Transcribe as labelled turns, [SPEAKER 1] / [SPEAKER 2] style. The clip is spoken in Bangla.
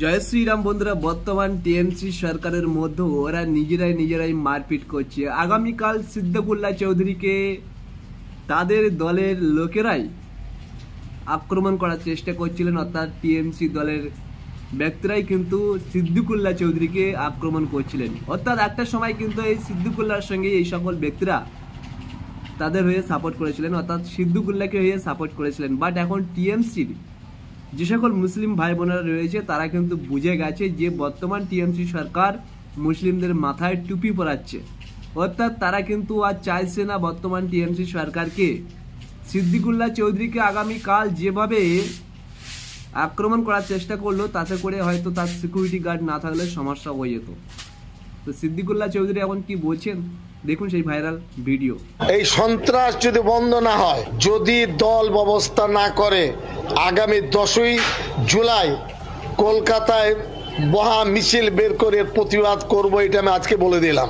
[SPEAKER 1] জয় শ্রীরাম বন্ধুরা, বর্তমান টিএমসি সরকারের মধ্যে ওরা নিজেরাই মারপিট করছে। আগামীকাল সিদ্দিকুল্লাহ চৌধুরীকে তাদের দলের লোকেরাই আক্রমণ করার চেষ্টা করছিলেন, অর্থাৎ টিএমসি দলের ব্যক্তিরাই কিন্তু সিদ্দিকুল্লাহ চৌধুরীকে আক্রমণ করছিলেন। অর্থাৎ একটা সময় কিন্তু এই সিদ্দিকুল্লাহর সঙ্গে এই সকল ব্যক্তিরা তাদের হয়ে সাপোর্ট করেছিলেন, অর্থাৎ সিদ্দিকুল্লাহকে হয়ে সাপোর্ট করেছিলেন। বাট এখন টিএমসির যে সকল মুসলিম ভাই বোনেরা রয়েছে তারা কিন্তু বুঝে গেছে যে বর্তমান টিএমসি সরকার মুসলিমদের মাথায় টুপি পরাচ্ছে। অর্থাৎ তারা কিন্তু আর চাইছে না বর্তমান টিএমসি সরকারকে সিদ্দিকুল্লাহ চৌধুরীকে আগামীকাল যেভাবে আক্রমণ করার চেষ্টা করলো তাতে করে হয়তো তার সিকিউরিটি গার্ড না থাকলে সমস্যা হয়ে যেত। তো সিদ্দিকুল্লাহ চৌধুরী এখন কি বলছেন দেখুন সেই ভাইরাল ভিডিও।
[SPEAKER 2] এই সন্ত্রাস যদি বন্ধ না হয়, যদি দল ব্যবস্থা না করে, আগামী 10ই জুলাই কলকাতায় মহা মিছিল বের করে প্রতিবাদ করব, এটা আমি আজকে বলে দিলাম।